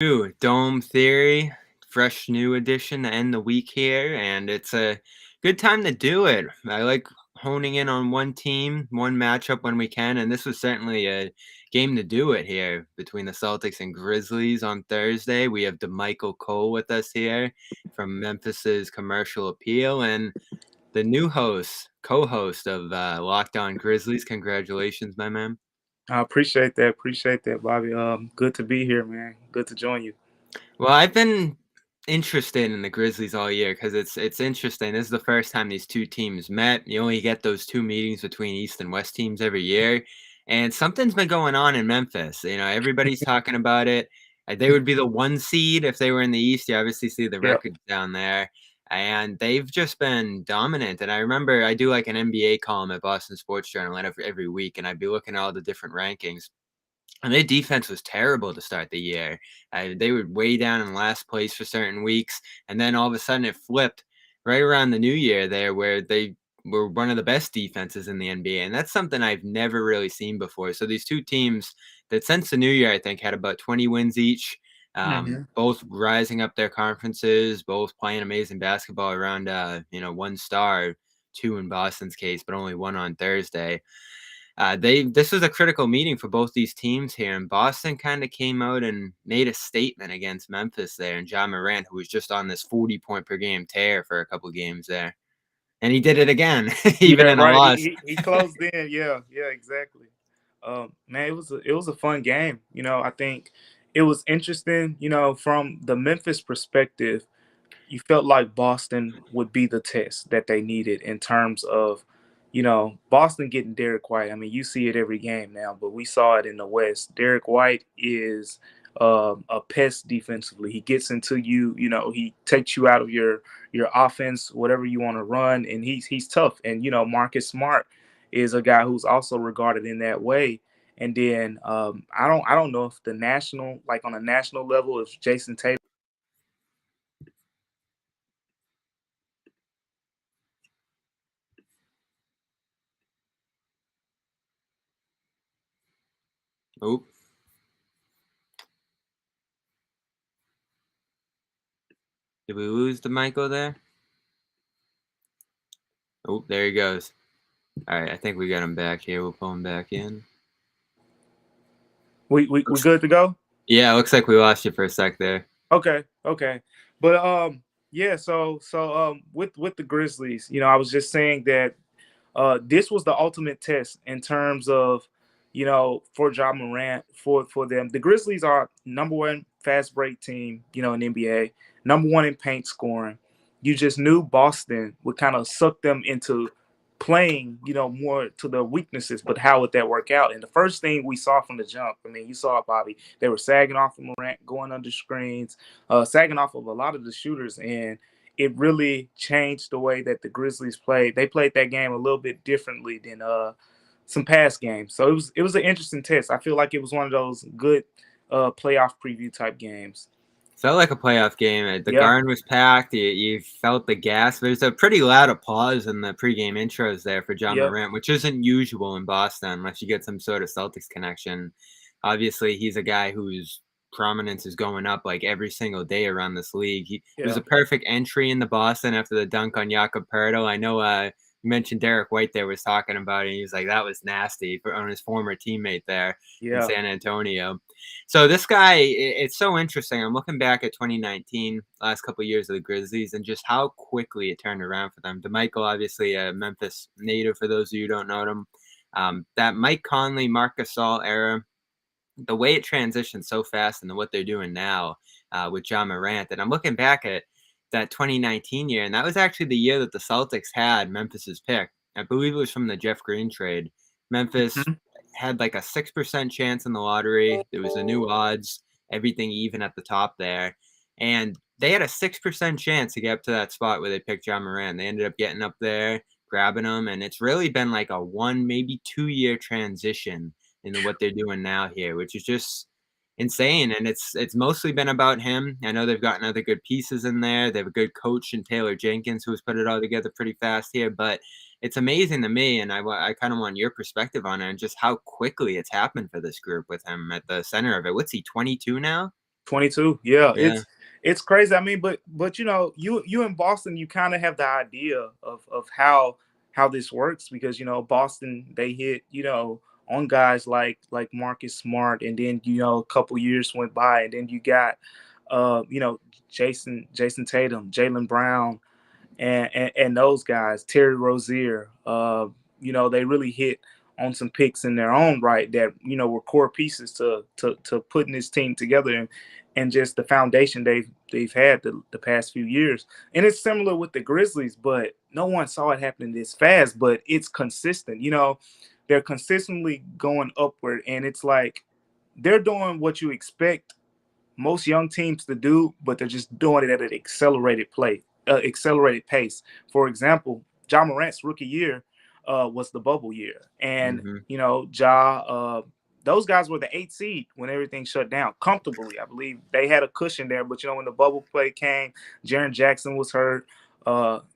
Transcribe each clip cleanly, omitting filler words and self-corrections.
Ooh, Dome Theory, fresh new edition to end the week here, and it's a good time to do it. I like honing in on one team, one matchup when we can, and this was certainly a game to do it here between the Celtics and Grizzlies on Thursday. We have Damichael Cole with us here from Memphis's Commercial Appeal, and the new co-host of Locked On Grizzlies. Congratulations, my man. I appreciate that. Appreciate that, Bobby. Good to be here, man. Good to join you. Well, I've been interested in the Grizzlies all year because it's interesting. This is the first time these two teams met. You only get those two meetings between East and West teams every year, and something's been going on in Memphis. Everybody's talking about it. They would be the one seed if they were in the East. You obviously see the Yep. records down there, and they've just been dominant. And I remember I do like an NBA column at Boston Sports Journal every week, and I'd be looking at all the different rankings. And their defense was terrible to start the year. They were way down in last place for certain weeks, and then all of a sudden it flipped right around the new year there, where they were one of the best defenses in the NBA, and that's something I've never really seen before. So these two teams that since the new year, I think, had about 20 wins each, hmm both rising up their conferences, both playing amazing basketball around, one star, two in Boston's case, but only one on Thursday. This was a critical meeting for both these teams here, and Boston kind of came out and made a statement against Memphis there, and Ja Morant, who was just on this 40-point per game tear for a couple games there, and he did it again, even Yeah, in a right. loss. He closed in. Yeah, yeah, exactly. Man, it was a fun game. I think it was interesting. From the Memphis perspective, you felt like Boston would be the test that they needed in terms of, Boston getting Derek White. I mean, you see it every game now, but we saw it in the West. Derek White is a pest defensively. He gets into you. He takes you out of your offense, whatever you want to run, and he's tough. And Marcus Smart is a guy who's also regarded in that way. And then I don't know if on a national level, if Jayson Tatum. Oh, did we lose the Michael there? Oh, there he goes. All right, I think we got him back here. We'll pull him back in. We good to go? Yeah, looks like we lost you for a sec there. Okay, okay. But yeah, so with the Grizzlies, I was just saying that this was the ultimate test in terms of, for Ja Morant, for them. The Grizzlies are number one fast break team, in NBA, number one in paint scoring. You just knew Boston would kind of suck them into playing, more to their weaknesses, but how would that work out? And the first thing we saw from the jump, I mean, you saw it, Bobby, they were sagging off of Morant, going under screens, sagging off of a lot of the shooters, and it really changed the way that the Grizzlies played. They played that game a little bit differently than some past games. So it was an interesting test. I feel like it was one of those good playoff preview type games. Felt like a playoff game. The Yeah. Garden was packed. You felt the gas. There's a pretty loud applause in the pregame intros there for Ja Yep. Morant, which isn't usual in Boston unless you get some sort of Celtics connection. Obviously, he's a guy whose prominence is going up like every single day around this league. It was Yeah. a perfect entry into Boston after the dunk on Jakob Poeltl. I know you mentioned Derek White there was talking about it. And he was like, that was nasty on his former teammate there in Yeah. San Antonio. So this guy, it's so interesting. I'm looking back at 2019, last couple of years of the Grizzlies, and just how quickly it turned around for them. Damichael, obviously a Memphis native, for those of you who don't know him. That Mike Conley, Marc Gasol era, the way it transitioned so fast into what they're doing now with Ja Morant. And I'm looking back at that 2019 year, and that was actually the year that the Celtics had Memphis's pick. I believe it was from the Jeff Green trade. Memphis Mhm. had like a 6% chance in the lottery. There was the new odds, everything even at the top there. And they had a 6% chance to get up to that spot where they picked Ja Morant. They ended up getting up there, grabbing him, and it's really been like a 1, maybe 2 year transition into what they're doing now here, which is just insane. And it's mostly been about him. I know they've gotten other good pieces in there. They have a good coach in Taylor Jenkins who's put it all together pretty fast here, but it's amazing to me, and I kind of want your perspective on it and just how quickly it's happened for this group with him at the center of it. What's he, 22 now? 22. Yeah, Yeah. it's crazy. I mean, but you in Boston, you kind of have the idea of how this works because Boston they hit on guys like Marcus Smart, and then a couple years went by, and then you got Jason Tatum, Jaylen Brown, and those guys, Terry Rozier, they really hit on some picks in their own right that were core pieces to putting this team together, and just the foundation they've had the past few years. And it's similar with the Grizzlies, but no one saw it happening this fast. But it's consistent. They're consistently going upward, and it's like they're doing what you expect most young teams to do, but they're just doing it at an accelerated pace. For example, Ja Morant's rookie year was the bubble year, and Hmm. Ja. Those guys were the 8th seed when everything shut down comfortably. I believe they had a cushion there, but when the bubble play came, Jaren Jackson was hurt.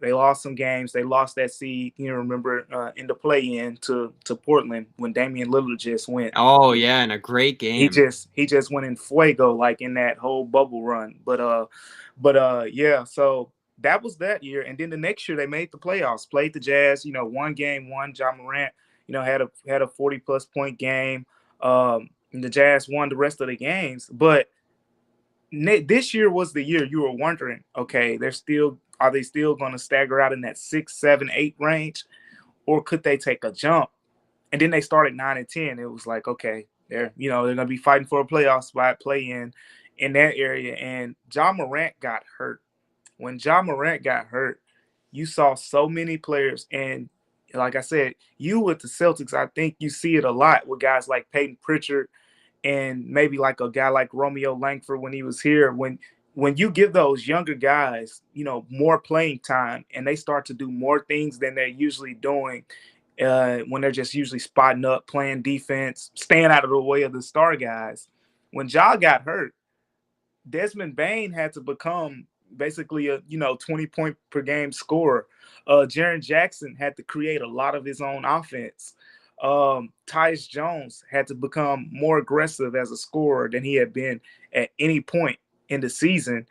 They lost some games. They lost that seed. Remember in the play-in to Portland when Damian Lillard just went. Oh yeah, and a great he game. just he just went in fuego like in that whole bubble run. But yeah, so that was that year. And then the next year they made the playoffs, played the Jazz, one game, one. Ja Morant, had a 40+ point game. And the Jazz won the rest of the games. But this year was the year you were wondering, okay, are they still going to stagger out in that 6, 7, 8 range, or could they take a jump? And then they started 9 and 10. It was like, okay, they're gonna be fighting for a playoff spot, play in that area. And Ja Morant got hurt. When Ja Morant got hurt, you saw so many players. And like I said, you with the Celtics, I think you see it a lot with guys like Peyton Pritchard and maybe like a guy like Romeo Langford when he was here. When you give those younger guys, more playing time, and they start to do more things than they're usually doing, when they're just usually spotting up, playing defense, staying out of the way of the star guys. When Ja got hurt, Desmond Bane had to become basically a 20-point per game scorer. Jaren Jackson had to create a lot of his own offense. Tyus Jones had to become more aggressive as a scorer than he had been at any point in the season,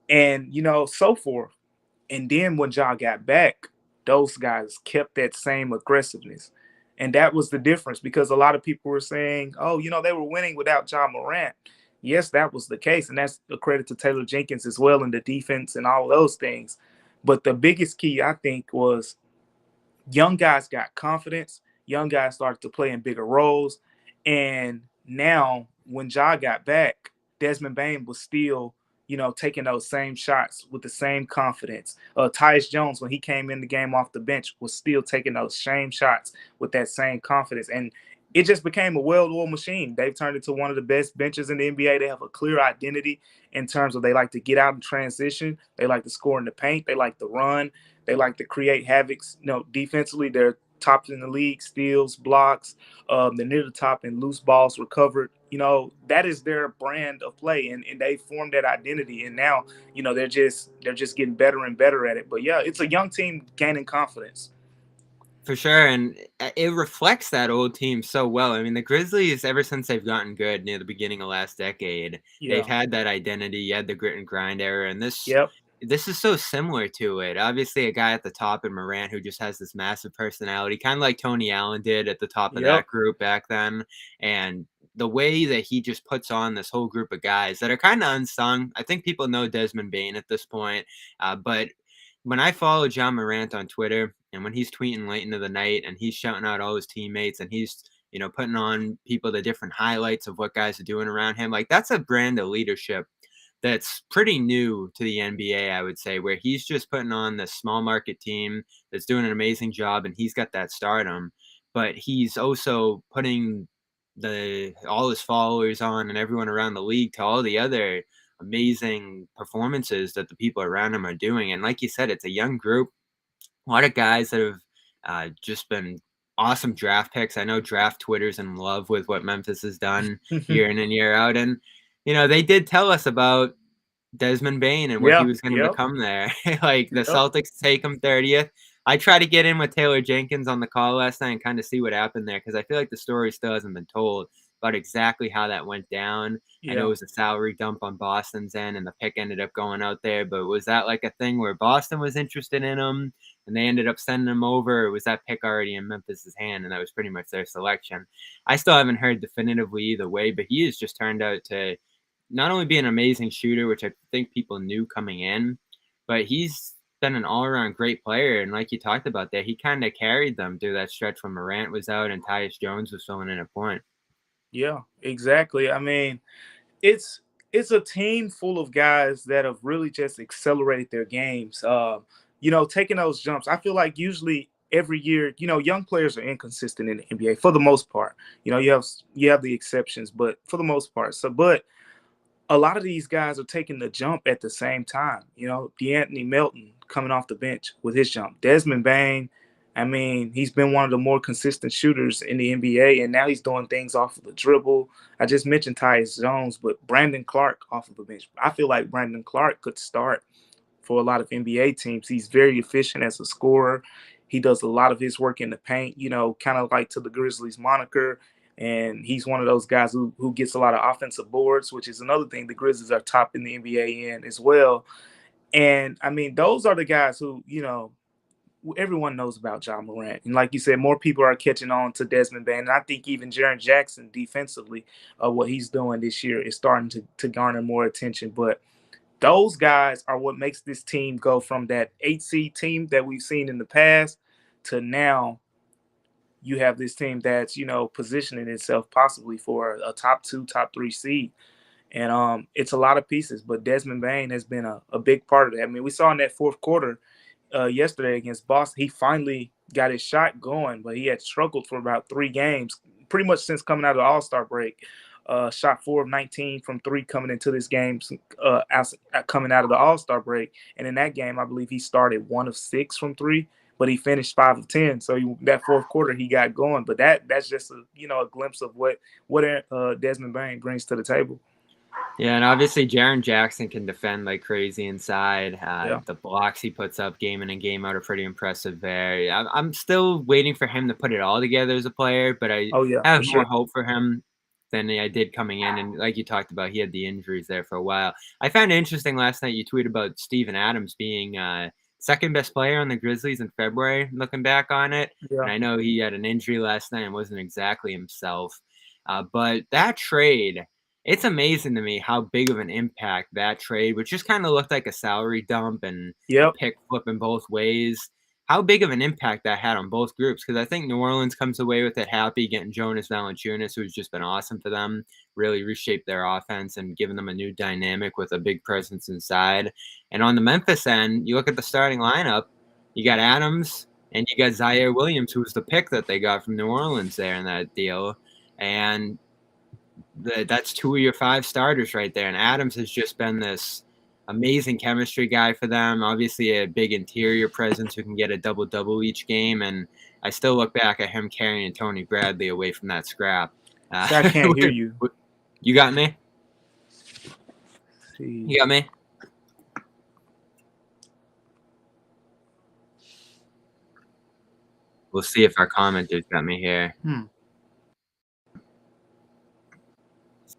and so forth. And then when Ja got back, those guys kept that same aggressiveness. And that was the difference, because a lot of people were saying, oh, they were winning without Ja Morant. Yes, that was the case. And that's a credit to Taylor Jenkins as well in the defense and all those things. But the biggest key, I think, was young guys got confidence. Young guys started to play in bigger roles. And now when Ja got back, Desmond Bane was still, taking those same shots with the same confidence. Tyus Jones, when he came in the game off the bench, was still taking those same shots with that same confidence. And it just became a well-oiled machine. They've turned into one of the best benches in the NBA. They have a clear identity in terms of they like to get out and transition. They like to score in the paint. They like to run. They like to create havocs. Defensively, they're top in the league, steals, blocks. They're near the top in loose balls recovered. That is their brand of play, and they formed that identity. And now, they're just getting better and better at it. But yeah, it's a young team gaining confidence. For sure, and it reflects that old team so well. I mean, the Grizzlies, ever since they've gotten good near the beginning of last decade, they've Yeah. had that identity. You had the grit and grind era, and this Yep. this is so similar to it. Obviously, a guy at the top in Morant who just has this massive personality, kind of like Tony Allen did at the top of Yep. that group back then. And the way that he just puts on this whole group of guys that are kind of unsung. I think people know Desmond Bane at this point, but when I follow Ja Morant on Twitter and when he's tweeting late into the night and he's shouting out all his teammates and he's, putting on people the different highlights of what guys are doing around him, like that's a brand of leadership that's pretty new to the NBA, I would say, where he's just putting on this small market team that's doing an amazing job and he's got that stardom, but he's also putting all his followers on and everyone around the league to all the other amazing performances that the people around him are doing. And like you said, it's a young group, a lot of guys that have just been awesome draft picks. I know draft Twitter's in love with what Memphis has done year in and year out. And, they did tell us about Desmond Bane and what he Yeah. was going to Yep. become there. Like the Yep. Celtics take him 30th. I tried to get in with Taylor Jenkins on the call last night and kind of see what happened there because I feel like the story still hasn't been told. about exactly how that went down. I know it Yeah. was a salary dump on Boston's end, and the pick ended up going out there. But was that like a thing where Boston was interested in him, and they ended up sending him over? Or was that pick already in Memphis's hand, and that was pretty much their selection? I still haven't heard definitively either way, but he has just turned out to not only be an amazing shooter, which I think people knew coming in, but he's been an all-around great player. And like you talked about there, he kind of carried them through that stretch when Morant was out and Tyus Jones was filling in a point. Yeah, exactly. I mean, it's it's a team full of guys that have really just accelerated their games. Taking those jumps. I feel like usually every year, young players are inconsistent in the NBA for the most part. You have the exceptions, but for the most part. But a lot of these guys are taking the jump at the same time. DeAnthony Melton coming off the bench with his jump. Desmond Bane, I mean, he's been one of the more consistent shooters in the NBA, and now he's doing things off of the dribble. I just mentioned Tyus Jones, but Brandon Clark off of the bench. I feel like Brandon Clark could start for a lot of NBA teams. He's very efficient as a scorer. He does a lot of his work in the paint, kind of like to the Grizzlies moniker. And he's one of those guys who gets a lot of offensive boards, which is another thing the Grizzlies are top in the NBA in as well. And I mean, those are the guys who, everyone knows about Ja Morant. And like you said, more people are catching on to Desmond Bane. And I think even Jaren Jackson defensively, what he's doing this year is starting to garner more attention. But those guys are what makes this team go from that 8 seed team that we've seen in the past to now you have this team that's, positioning itself possibly for a top 2, top 3 seed. And it's a lot of pieces, but Desmond Bane has been a big part of that. I mean, we saw in that fourth quarter yesterday against Boston, he finally got his shot going, but he had struggled for about 3 games, pretty much since coming out of the All-Star break. Shot 4 of 19 from 3 coming into this game, coming out of the All-Star break. And in that game, I believe he started 1 of 6 from 3, but he finished 5 of 10. So that fourth quarter, he got going. But that's just a glimpse of what Desmond Bane brings to the table. Yeah, and obviously Jaren Jackson can defend like crazy inside. Yeah. The blocks he puts up game in and game out are pretty impressive there. I'm still waiting for him to put it all together as a player, but I have more hope for him than I did coming in. And like you talked about, he had the injuries there for a while. I found it interesting last night you tweeted about Steven Adams being second best player on the Grizzlies in February, looking back on it. Yeah. And I know he had an injury last night and wasn't exactly himself. But that trade, it's amazing to me how big of an impact that trade, which just kind of looked like a salary dump and a pick flipping both ways, how big of an impact that had on both groups. Because I think New Orleans comes away with it happy, getting Jonas Valanciunas, who's just been awesome for them, really reshaped their offense and given them a new dynamic with a big presence inside. And on the Memphis end, you look at the starting lineup, you got Adams and you got Zaire Williams, who was the pick that they got from New Orleans there in that deal. And that's 2 of your 5 starters right there. And Adams has just been this amazing chemistry guy for them. Obviously a big interior presence who can get a double-double each game. And I still look back at him carrying Tony Bradley away from that scrap. I can't hear you. You got me? You got me? We'll see if our commenters got me here.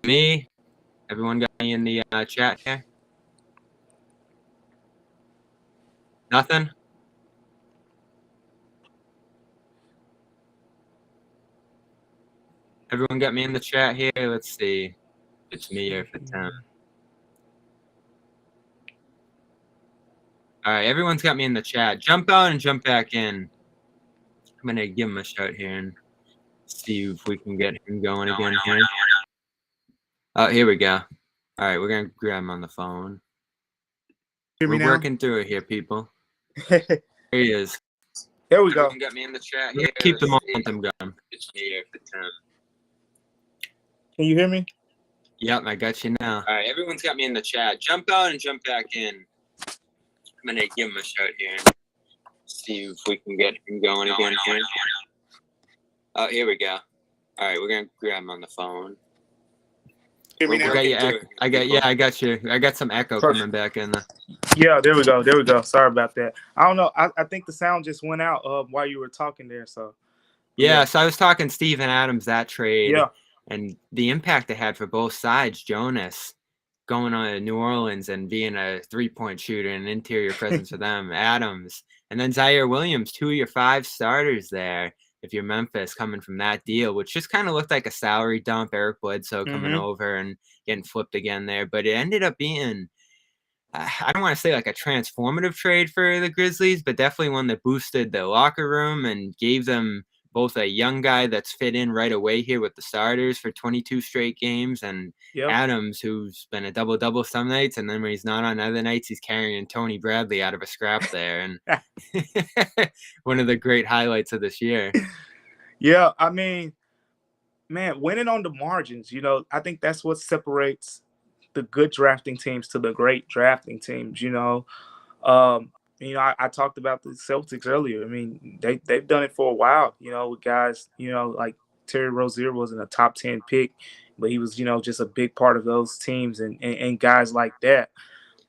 Me? Everyone got me in the chat here? Nothing? Everyone got me in the chat here? Let's see if it's me or if it's him. All right, everyone's got me in the chat. Jump out and jump back in. I'm going to give him a shout here and see if we can get him going again here. Oh, here we go. All right, we're going to grab him on the phone. We're working through it here, people. Here he is. There we go. Everyone got me in the chat here. Keep the momentum going. It's me or if it's him. Can you hear me? Yep, I got you now. All right, everyone's got me in the chat. Jump out and jump back in. I'm going to give him a shout here and see if we can get him going again here. Oh, here we go. All right, we're going to grab him on the phone. I got you. I got some echo coming back in. Yeah, there we go. There we go. Sorry about that. I don't know. I think the sound just went out while you were talking there. So yeah, so I was talking Steven Adams, that trade. Yeah. And the impact it had for both sides, Jonas going on to New Orleans and being a three-point shooter and an interior presence for them, Adams, and then Zaire Williams, 2 of your 5 starters there. If you're Memphis, coming from that deal, which just kind of looked like a salary dump, Eric Bledsoe coming over and getting flipped again there, but it ended up being, I don't want to say like a transformative trade for the Grizzlies, but definitely one that boosted the locker room and gave them both a young guy that's fit in right away here with the starters for 22 straight games, and Adams, who's been a double-double some nights, and then when he's not on other nights, he's carrying Tony Bradley out of a scrap there. And one of the great highlights of this year. Yeah, I mean, man, winning on the margins, you know, I think that's what separates the good drafting teams to the great drafting teams, you know. I talked about the Celtics earlier. I mean, they've done it for a while, you know, with guys, you know, like Terry Rozier wasn't a top 10 pick, but he was, you know, just a big part of those teams and guys like that.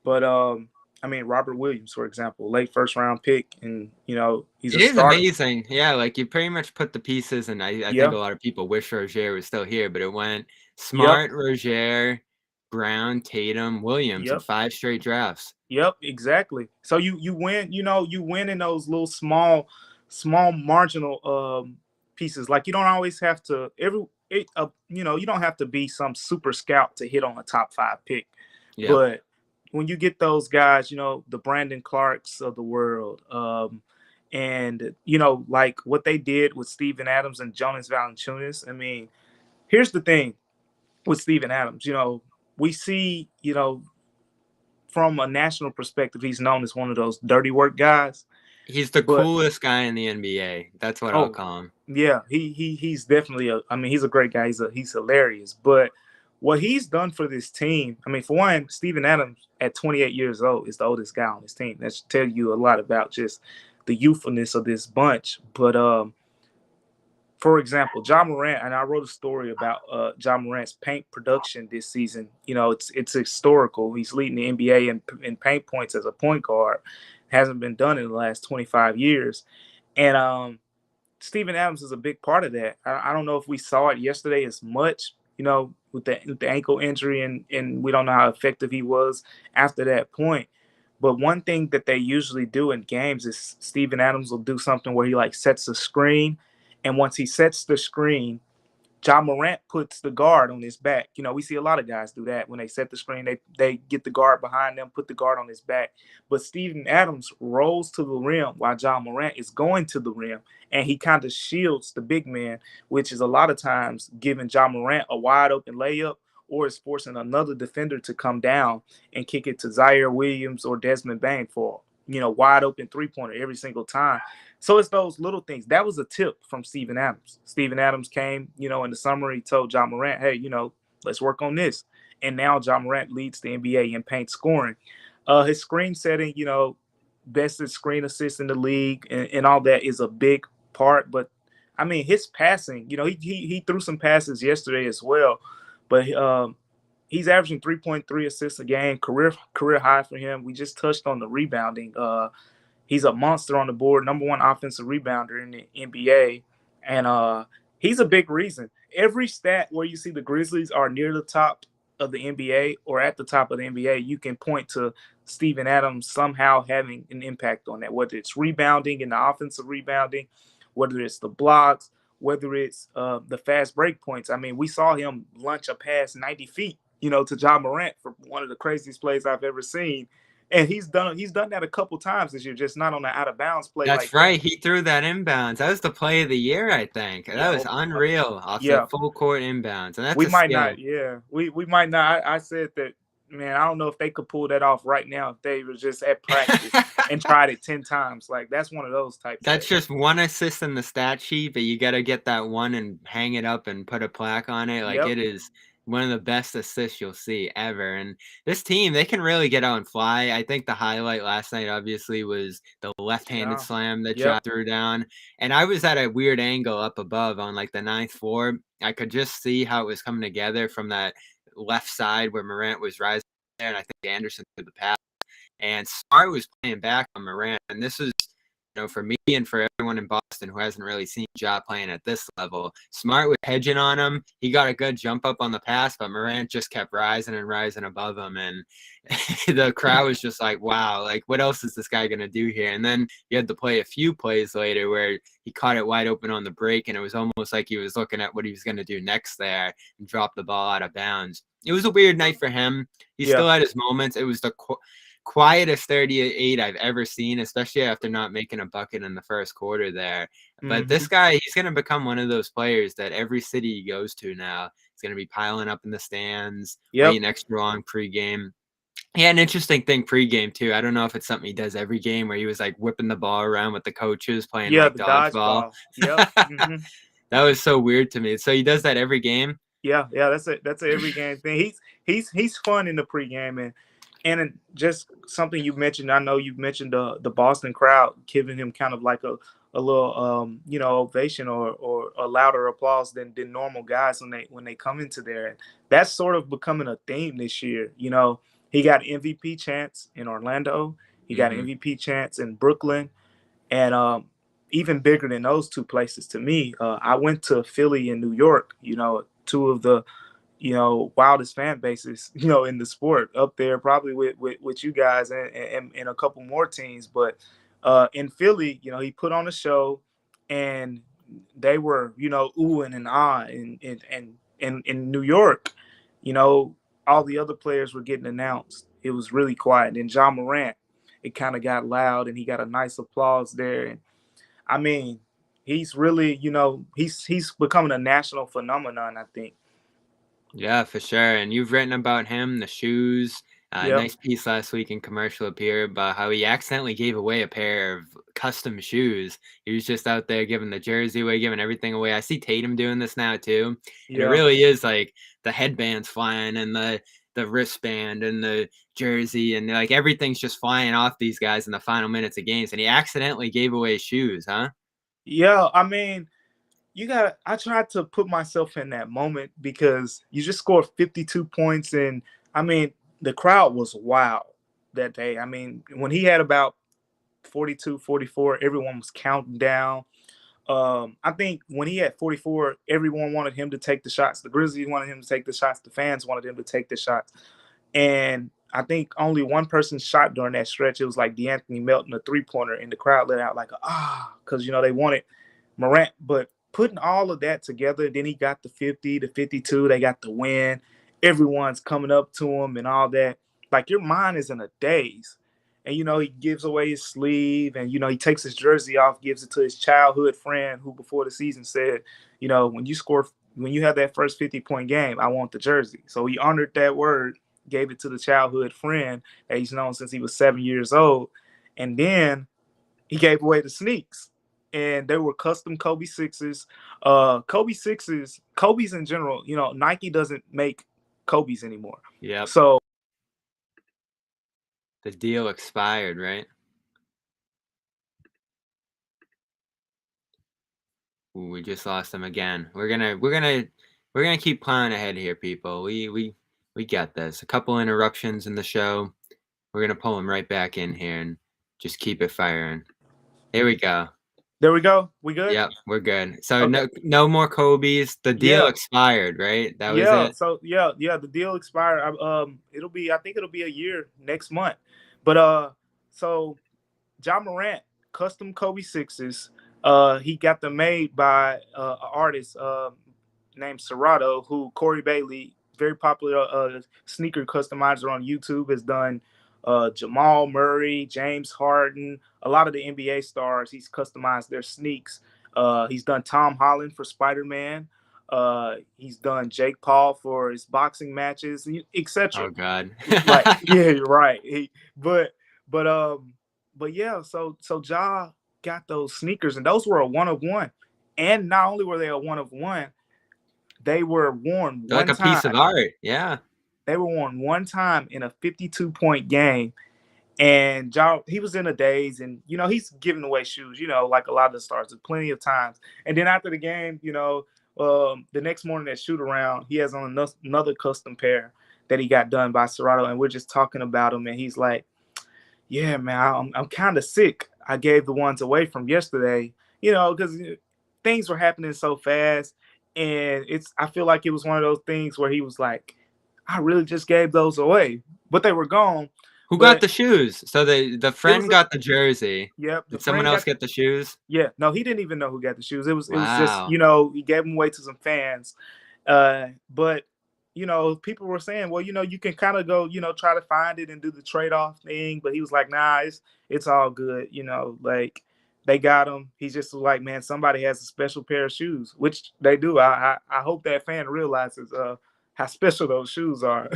But I mean, Robert Williams, for example, late first round pick, and you know, he's It a is starter. amazing. Yeah, like you pretty much put the pieces, and I think a lot of people wish Rozier was still here, but it went Smart, Rozier, Brown, Tatum, Williams in 5 straight drafts. Yep, exactly. So you win, you know, you win in those little small marginal pieces. Like you don't always have to you know, you don't have to be some super scout to hit on a top 5 pick. But when you get those guys, you know, the Brandon Clarks of the world, and you know, like what they did with Steven Adams and Jonas Valanciunas. I mean, here's the thing with Steven Adams, you know, we see, you know, from a national perspective, he's known as one of those dirty work guys. He's the coolest guy in the NBA. That's what I'll call him. Yeah, he's definitely he's a great guy. He's hilarious. But what he's done for this team, I mean, for one, Steven Adams at 28 years old is the oldest guy on this team. That should tell you a lot about just the youthfulness of this bunch. But for example, Ja Morant, and I wrote a story about Ja Morant's paint production this season. You know, it's historical. He's leading the NBA in paint points as a point guard. Hasn't been done in the last 25 years. And Steven Adams is a big part of that. I don't know if we saw it yesterday as much, you know, with the ankle injury, and we don't know how effective he was after that point. But one thing that they usually do in games is Steven Adams will do something where he like sets a screen, and once he sets the screen, Ja Morant puts the guard on his back. You know, we see a lot of guys do that when they set the screen. They get the guard behind them, put the guard on his back. But Steven Adams rolls to the rim while Ja Morant is going to the rim, and he kind of shields the big man, which is a lot of times giving Ja Morant a wide open layup, or is forcing another defender to come down and kick it to Zaire Williams or Desmond Bane for, you know, wide open 3-pointer every single time. So it's those little things. That was a tip from Steven Adams. Steven Adams came, you know, in the summer, he told Ja Morant, hey, you know, let's work on this. And now Ja Morant leads the NBA in paint scoring. His screen setting, you know, best screen assist in the league and all that is a big part. But I mean, his passing, you know, he threw some passes yesterday as well. But he's averaging 3.3 assists a game, career high for him. We just touched on the rebounding. He's a monster on the board, #1 offensive rebounder in the NBA, and he's a big reason. Every stat where you see the Grizzlies are near the top of the NBA or at the top of the NBA, you can point to Steven Adams somehow having an impact on that, whether it's rebounding and the offensive rebounding, whether it's the blocks, whether it's the fast break points. I mean, we saw him launch a pass 90 feet, you know, to Ja Morant for one of the craziest plays I've ever seen. And he's done that a couple times this year, just not on an out of bounds play That's like that. right. He threw that inbounds. That was the play of the year, I think. That was unreal off the full court inbounds, and that's we a might skill. not. Yeah, we might not. I said that, man. I don't know if they could pull that off right now if they were just at practice and tried it 10 times. Like that's one of those type That's plays. just one assist in the stat sheet, but you got to get that one and hang it up and put a plaque on it. Like it is one of the best assists you'll see ever. And this team, they can really get out and fly. I think the highlight last night, obviously, was the left-handed slam that Ja threw down. And I was at a weird angle up above on like the 9th floor. I could just see how it was coming together from that left side where Morant was rising there, and I think Anderson threw the pass. And Smart was playing back on Morant. And this was for me and for everyone in Boston who hasn't really seen Ja playing at this level, Smart was hedging on him. He got a good jump up on the pass, but Morant just kept rising and rising above him. And the crowd was just like, wow, like, what else is this guy going to do here? And then you had to play a few plays later where he caught it wide open on the break, and it was almost like he was looking at what he was going to do next there and drop the ball out of bounds. It was a weird night for him. He still had his moments. It was the quietest 38 I've ever seen, especially after not making a bucket in the first quarter there. But this guy, he's going to become one of those players that every city he goes to now is going to be piling up in the stands, waiting extra long pregame. He had an interesting thing pregame too. I don't know if it's something he does every game where he was like whipping the ball around with the coaches playing like the dodgeball. That was so weird to me. So he does that every game. Yeah, that's a every game thing. He's fun in the pregame, and just something you mentioned. I know you've mentioned the Boston crowd giving him kind of like a little ovation or a louder applause than normal guys when they come into there. And that's sort of becoming a theme this year. You know, he got MVP chance in Orlando. He got MVP chance in Brooklyn, and even bigger than those two places to me. I went to Philly and New York. You know, two of the wildest fan bases, in the sport, up there probably with you guys and a couple more teams. But in Philly, he put on a show, and they were, oohing and ahhing. And in New York, all the other players were getting announced. It was really quiet. And Ja Morant, it kind of got loud, and he got a nice applause there. And I mean, he's really, he's becoming a national phenomenon, I think. Yeah, for sure. And you've written about him, the shoes. Nice piece last week in Commercial Appear about how he accidentally gave away a pair of custom shoes. He was just out there giving the jersey away, giving everything away. I see Tatum doing this now too. And it really is like the headbands flying and the wristband and the jersey, and like everything's just flying off these guys in the final minutes of games. And he accidentally gave away shoes, huh? Yeah, I mean, I tried to put myself in that moment because you just scored 52 points, and I mean, the crowd was wild that day. I mean, when he had about 42, 44, everyone was counting down. I think when he had 44, everyone wanted him to take the shots. The Grizzlies wanted him to take the shots. The fans wanted him to take the shots. And I think only one person shot during that stretch. It was like DeAnthony Melton, a three-pointer, and the crowd let out like, because, they wanted Morant. But putting all of that together, then he got the 50, the 52, they got the win. Everyone's coming up to him and all that. Like, your mind is in a daze. And, he gives away his sleeve, and, he takes his jersey off, gives it to his childhood friend who before the season said, when you have that first 50-point game, I want the jersey. So he honored that word, gave it to the childhood friend that he's known since he was 7 years old. And then he gave away the sneaks. And they were custom Kobe 6s. Kobe's in general, Nike doesn't make Kobe's anymore. Yeah. So the deal expired, right? Ooh, we just lost him again. We're gonna keep plowing ahead here, people. We get this. A couple interruptions in the show. We're gonna pull him right back in here and just keep it firing. Here we go. There we go. We good? Yep, we're good. So no more Kobe's. The deal expired, right? That was it. So the deal expired. I think it'll be a year next month. But so Ja Morant, custom Kobe 6s. He got them made by an artist named Serato, who Corey Bailey, very popular sneaker customizer on YouTube, has done. Jamal Murray, James Harden, a lot of the NBA stars, he's customized their sneaks. He's done Tom Holland for Spider-Man. He's done Jake Paul for his boxing matches, etc. Oh God. You're right. But yeah, so Ja got those sneakers, and those were a one of one. And not only were they a one of one, they were worn one time. Like a piece of art, yeah. They were worn one time in a 52-point game, and Ja, he was in a daze, and he's giving away shoes, like a lot of the stars, plenty of times. And then after the game, the next morning at shoot around, he has on another custom pair that he got done by Serato, and we're just talking about him, and he's like, "Yeah, man, I'm kind of sick. I gave the ones away from yesterday, because things were happening so fast. And I feel like it was one of those things where he was like, I really just gave those away, but they were gone. Who got But the shoes? So the it was friend got the jersey. yep, the Did someone friend else got, get the shoes? yeah, no, he didn't even know who got the shoes. It was just, Wow. he gave them away to some fans. But people were saying, well, you can kind of go, try to find it and do the trade-off thing. But he was like, nah, it's all good. Like they got him. He just was like, man, somebody has a special pair of shoes, which they do. I hope that fan realizes how special those shoes are.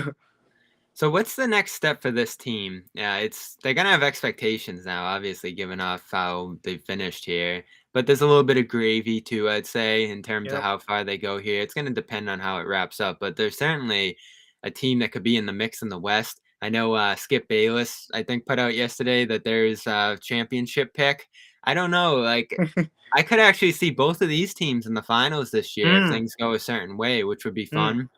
So what's the next step for this team? Yeah, they're gonna have expectations now, obviously, given off how they finished here. But there's a little bit of gravy too, I'd say, in terms of Yep. how far they go here. It's gonna depend on how it wraps up. But there's certainly a team that could be in the mix in the West. I know Skip Bayless, I think, put out yesterday that there's a championship pick. I don't know, like I could actually see both of these teams in the finals this year if Mm, things go a certain way, which would be mm. fun.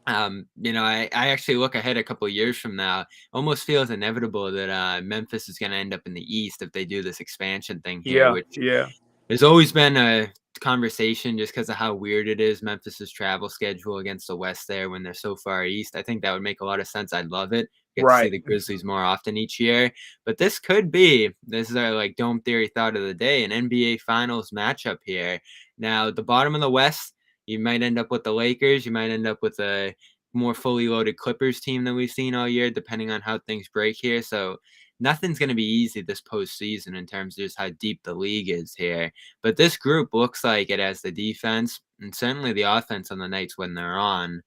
I actually look ahead a couple of years from now. Almost feels inevitable that Memphis is going to end up in the East if they do this expansion thing here, Yeah, which yeah. there's always been a conversation just because of how weird it is, Memphis's travel schedule against the West there when they're so far east. I think that would make a lot of sense. I'd love it. Get to see Right. the Grizzlies more often each year. But this is our like dome theory thought of the day, an NBA Finals matchup here. Now, the bottom of the West, you might end up with the Lakers. You might end up with a more fully loaded Clippers team than we've seen all year, depending on how things break here. So nothing's going to be easy this postseason in terms of just how deep the league is here. But this group looks like it has the defense and certainly the offense on the nights when they're on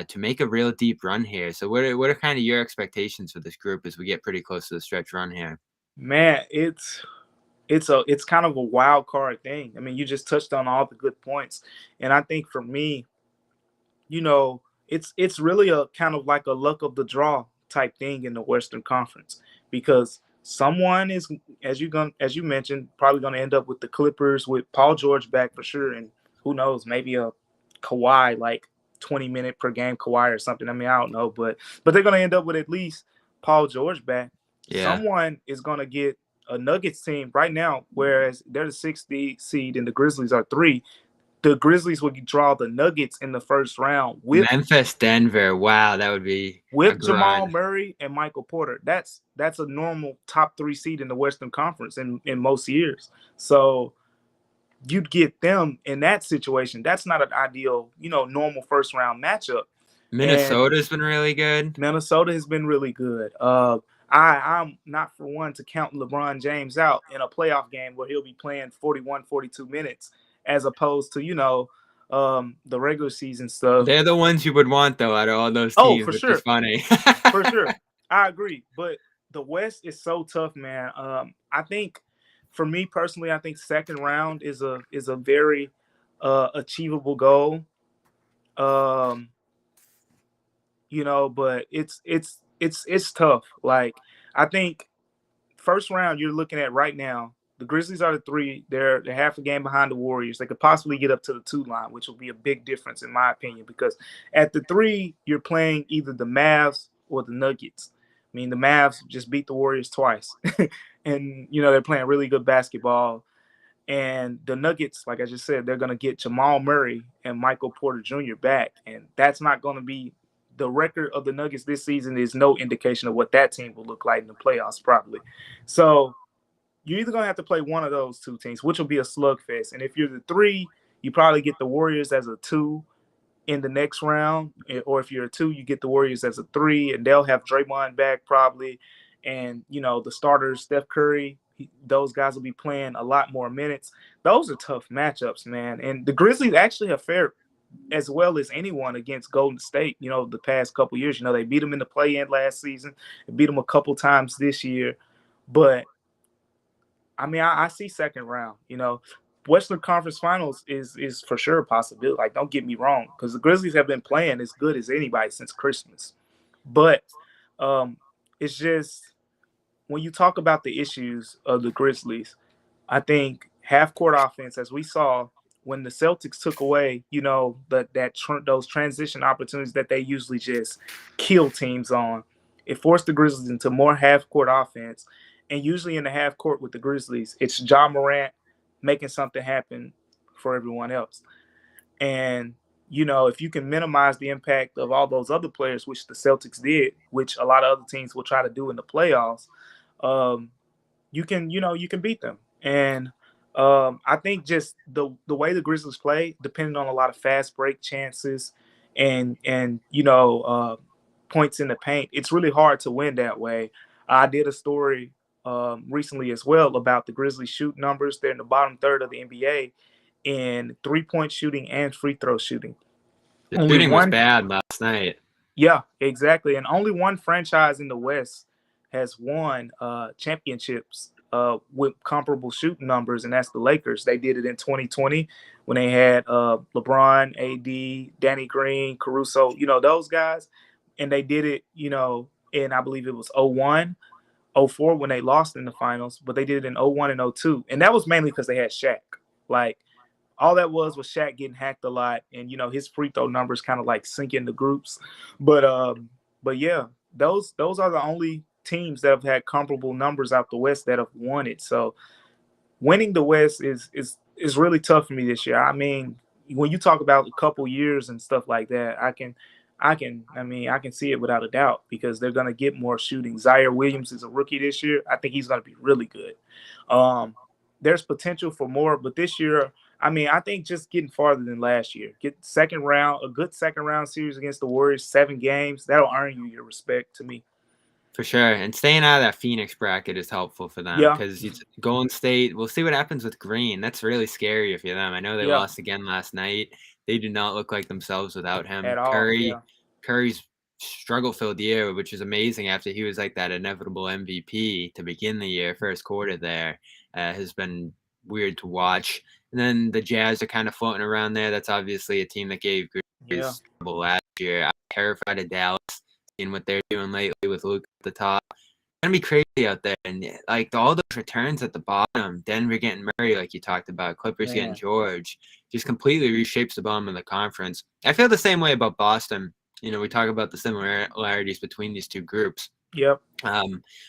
to make a real deep run here. So what are kind of your expectations for this group as we get pretty close to the stretch run here? Man, it's kind of a wild card thing. I mean, you just touched on all the good points. And I think for me, it's really a kind of like a luck of the draw type thing in the Western Conference, because someone is, as you mentioned, probably gonna end up with the Clippers with Paul George back for sure, and who knows, maybe a Kawhi, like 20-minute per game Kawhi or something. I mean, I don't know, but they're gonna end up with at least Paul George back. Yeah. Someone is gonna get a Nuggets team right now, whereas they're the sixth seed and the Grizzlies are three. The Grizzlies would draw the Nuggets in the first round Memphis, Denver. Wow, that would be a with Jamal grind. Murray and Michael Porter. That's a normal top three seed in the Western Conference in most years. So you'd get them in that situation. That's not an ideal, normal first round matchup. And Minnesota's been really good. Minnesota has been really good. I'm not for one to count LeBron James out in a playoff game where he'll be playing 41, 42 minutes as opposed to, the regular season stuff. They're the ones you would want, though, out of all those Oh, teams, for which is sure. funny. For sure. I agree. But the West is so tough, man. I think for me personally, I think second round is a very achievable goal. Um, but it's tough. Like I think first round you're looking at right now, the Grizzlies are the three. They're half a game behind the Warriors. They could possibly get up to the 2 line, which will be a big difference in my opinion, because at the 3 you're playing either the Mavs or the Nuggets. I mean, the Mavs just beat the Warriors twice, and they're playing really good basketball. And the Nuggets, like I just said, they're going to get Jamal Murray and Michael Porter Jr. back. And that's not going to be the record of the Nuggets this season is no indication of what that team will look like in the playoffs, probably. So you're either going to have to play one of those two teams, which will be a slugfest. And if you're the 3, you probably get the Warriors as a 2 in the next round. Or if you're a 2, you get the Warriors as a 3, and they'll have Draymond back probably. And, the starters, Steph Curry, those guys will be playing a lot more minutes. Those are tough matchups, man. And the Grizzlies actually have fared as well as anyone against Golden State, the past couple years. They beat them in the play-in last season. They beat them a couple times this year. But, I mean, I see second round. Western Conference Finals is for sure a possibility. Like, don't get me wrong, because the Grizzlies have been playing as good as anybody since Christmas. But it's just when you talk about the issues of the Grizzlies, I think half-court offense, as we saw when the Celtics took away, those transition opportunities that they usually just kill teams on, it forced the Grizzlies into more half-court offense. And usually in the half court with the Grizzlies, it's Ja Morant making something happen for everyone else. And if you can minimize the impact of all those other players, which the Celtics did, which a lot of other teams will try to do in the playoffs, um, you can beat them. And I think just the way the Grizzlies play, depending on a lot of fast break chances and points in the paint, it's really hard to win that way. I did a story recently as well about the Grizzlies shoot numbers. They're in the bottom third of the NBA in 3-point shooting and free throw shooting. The Only shooting was one bad last night. Yeah, exactly. And only one franchise in the West has won championships with comparable shooting numbers, and that's the Lakers. They did it in 2020 when they had LeBron, AD, Danny Green, Caruso, those guys. And they did it, in I believe it was 01, 04 when they lost in the finals, but they did it in 01 and 02. And that was mainly because they had Shaq. Like, all that was Shaq getting hacked a lot, and his free throw numbers kind of like sink into groups. But yeah, those are the only teams that have had comparable numbers out the West that have won it. So winning the West is really tough for me this year. I mean, when you talk about a couple years and stuff like that, I can see it without a doubt because they're gonna get more shooting. Zaire Williams is a rookie this year. I think he's gonna be really good. There's potential for more, but this year, I mean, I think just getting farther than last year, get a good second round series against the Warriors, 7 games, that'll earn you your respect to me. For sure. And staying out of that Phoenix bracket is helpful for them Yeah, because Golden State, we'll see what happens with Green. That's really scary for them. I know they yeah, lost again last night. They do not look like themselves without him. at all. Yeah, Curry's struggle-filled year, which is amazing after he was like that inevitable MVP to begin the year, first quarter there, has been weird to watch. And then the Jazz are kind of floating around there. That's obviously a team that gave yeah, Grizzlies trouble last year. I'm terrified of Dallas. Seeing what they're doing lately with Luke at the top. It's gonna be crazy out there. And like all those returns at the bottom, Denver getting Murray, like you talked about, Clippers getting man. George, just completely reshapes the bottom of the conference. I feel the same way about Boston. We talk about the similarities between these two groups. Yep.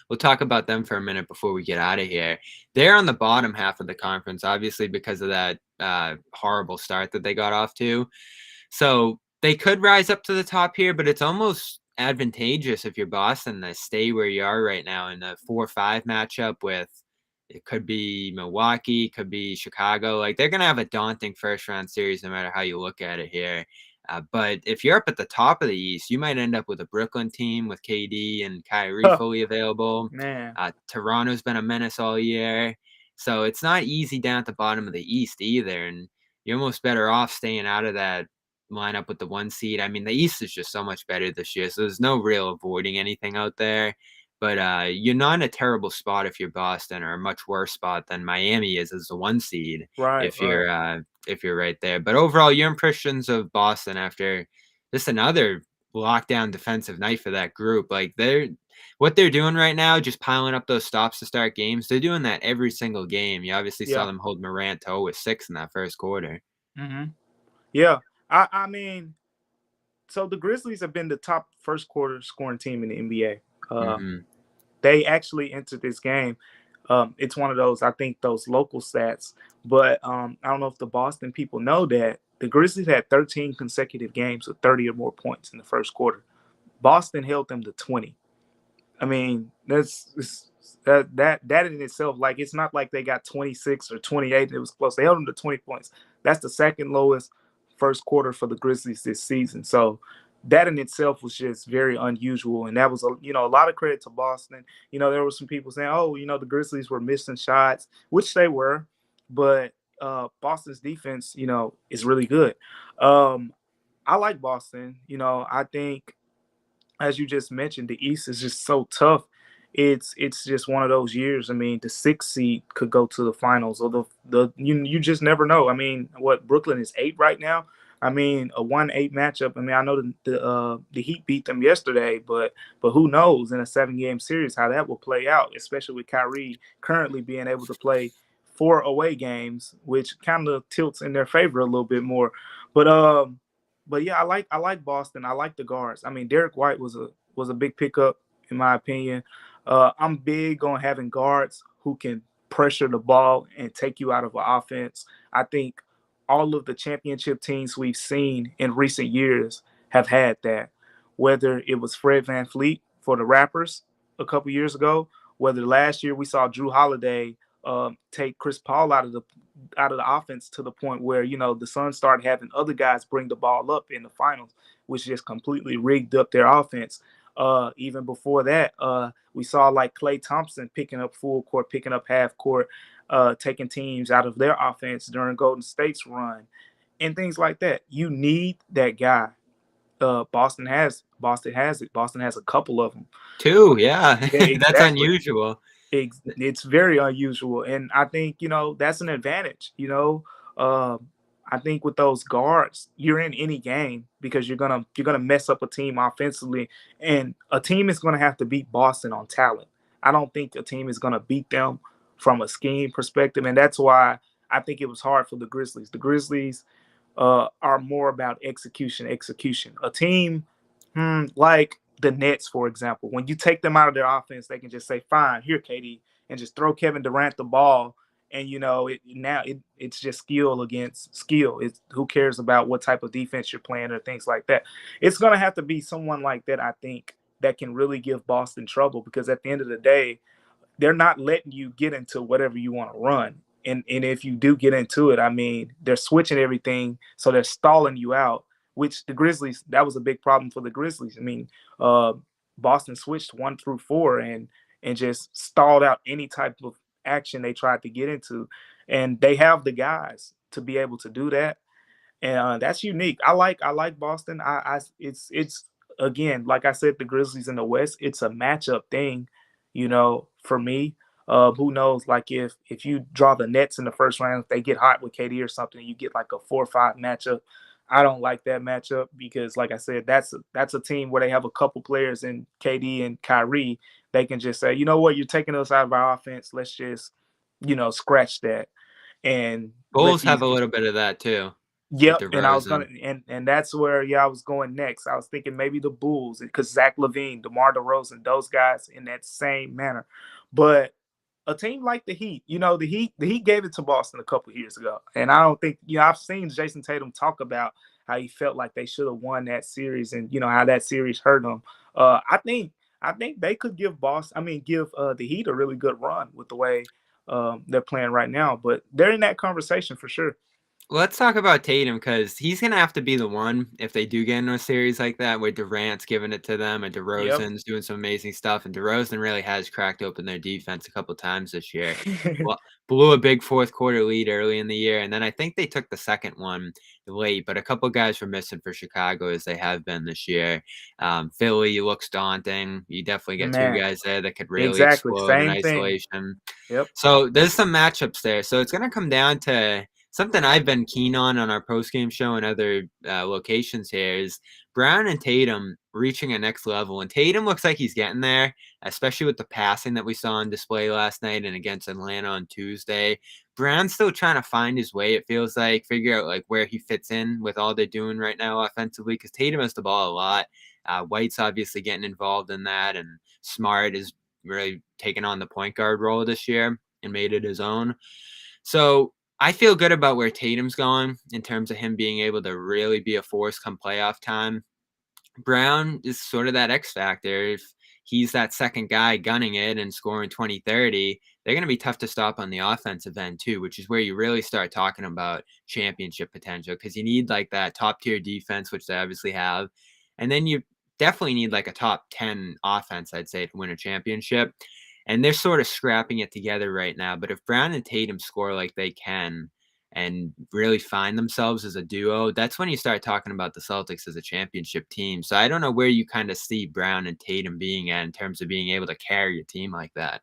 We'll talk about them for a minute before we get out of here. They're on the bottom half of the conference, obviously, because of that horrible start that they got off to. So they could rise up to the top here, but it's almost advantageous if you're Boston to stay where you are right now in the 4-5 matchup with it could be Milwaukee, could be Chicago. Like they're gonna have a daunting first round series no matter how you look at it here. But if you're up at the top of the East, you might end up with a Brooklyn team with KD and Kyrie fully available. Man. Toronto's been a menace all year. So it's not easy down at the bottom of the East either. And you're almost better off staying out of that lineup with the 1 seed. I mean, the East is just so much better this year. So there's no real avoiding anything out there. But you're not in a terrible spot if you're Boston, or a much worse spot than Miami is as the 1 seed Right, if you're right there. But overall, your impressions of Boston after just another lockdown defensive night for that group. Like what they're doing right now, just piling up those stops to start games. They're doing that every single game. You obviously saw Yeah. them hold Morant to 0-6 in that first quarter. Mm-hmm. Yeah. I mean, so the Grizzlies have been the top first quarter scoring team in the NBA. They actually entered this game. It's one of those, I think, those local stats. But I don't know if the Boston people know that the Grizzlies had 13 consecutive games with 30 or more points in the first quarter. Boston held them to 20. I mean, that in itself, like, it's not like they got 26 or 28. It was close. They held them to 20 points. That's the second lowest first quarter for the Grizzlies this season. So that in itself was just very unusual. And that was, a lot of credit to Boston. There were some people saying, oh, the Grizzlies were missing shots, which they were. But Boston's defense, is really good. I like Boston. I think, as you just mentioned, the East is just so tough. It's just one of those years. I mean, the 6th seed could go to the finals, or you just never know. I mean, what, Brooklyn is 8 right now. I mean, a 1-8 matchup. I mean, I know the Heat beat them yesterday, but who knows in a 7-game series how that will play out, especially with Kyrie currently being able to play 4 away games, which kind of tilts in their favor a little bit more. But yeah, I like Boston. I like the guards. I mean, Derek White was a big pickup in my opinion. I'm big on having guards who can pressure the ball and take you out of an offense. I think all of the championship teams we've seen in recent years have had that. Whether it was Fred VanVleet for the Raptors a couple years ago, whether last year we saw Drew Holiday take Chris Paul out of the offense to the point where the Suns started having other guys bring the ball up in the finals, which just completely rigged up their offense. Even before that, we saw like Klay Thompson picking up full court, picking up half court, taking teams out of their offense during Golden State's run, and things like that. You need that guy. Boston has it. Boston has a couple of them. Two, yeah. Yeah, That's exactly. unusual. It's very unusual, and I think that's an advantage. Uh, I think with those guards, you're in any game because you're gonna mess up a team offensively, and a team is gonna have to beat Boston on talent. I don't think a team is gonna beat them from a scheme perspective, and that's why I think it was hard for the Grizzlies. The Grizzlies are more about execution. Execution. A team like the Nets, for example, when you take them out of their offense, they can just say, "Fine, here, KD," and just throw Kevin Durant the ball. And it's just skill against skill. It's who cares about what type of defense you're playing or things like that. It's gonna have to be someone like that, I think, that can really give Boston trouble because at the end of the day, they're not letting you get into whatever you want to run. And if you do get into it, I mean, they're switching everything, so they're stalling you out. Which the Grizzlies, that was a big problem for the Grizzlies. I mean, uh, Boston switched 1 through 4 and just stalled out any type of action they tried to get into, and they have the guys to be able to do that, and that's unique. I like Boston. It's again, like I said, the Grizzlies in the West. It's a matchup thing, for me. Who knows? Like if you draw the Nets in the first round, if they get hot with KD or something, you get like a 4 or 5 matchup. I don't like that matchup because, like I said, that's a team where they have a couple players in KD and Kyrie. They can just say, you know what, you're taking us out of our offense. Let's just, scratch that and let Bulls these. have a little bit of that too with Yep, and I was gonna, DeRozan. and that's where I was going next. I was thinking maybe the Bulls because Zach LaVine, DeMar DeRozan, those guys in that same manner. But a team like the Heat, the Heat gave it to Boston a couple of years ago, and I don't think I've seen Jayson Tatum talk about how he felt like they should have won that series, and how that series hurt them. I think they could give the Heat a really good run with the way they're playing right now. But they're in that conversation for sure. Let's talk about Tatum because he's gonna have to be the one if they do get into a series like that where Durant's giving it to them and Yep. DeRozan's doing some amazing stuff. And DeRozan really has cracked open their defense a couple times this year. Well, blew a big fourth quarter lead early in the year, and then I think they took the second one late. But a couple guys were missing for Chicago as they have been this year. Philly looks daunting. You definitely get two Man, guys there that could really exactly. explode in Same thing. isolation. Yep. So there's some matchups there. So it's gonna come down to something I've been keen on our post-game show and other locations here is Brown and Tatum reaching a next level. And Tatum looks like he's getting there, especially with the passing that we saw on display last night and against Atlanta on Tuesday. Brown's still trying to find his way, it feels like, figure out like where he fits in with all they're doing right now offensively because Tatum has the ball a lot. White's obviously getting involved in that, and Smart is really taking on the point guard role this year and made it his own. So I feel good about where Tatum's going in terms of him being able to really be a force come playoff time. Brown is sort of that X factor. If he's that second guy gunning it and scoring 20, 30, they're going to be tough to stop on the offensive end too, which is where you really start talking about championship potential because you need like that top tier defense, which they obviously have. And then you definitely need like a top 10 offense, I'd say, to win a championship. And they're sort of scrapping it together right now. But if Brown and Tatum score like they can and really find themselves as a duo, that's when you start talking about the Celtics as a championship team. So I don't know where you kind of see Brown and Tatum being at in terms of being able to carry a team like that.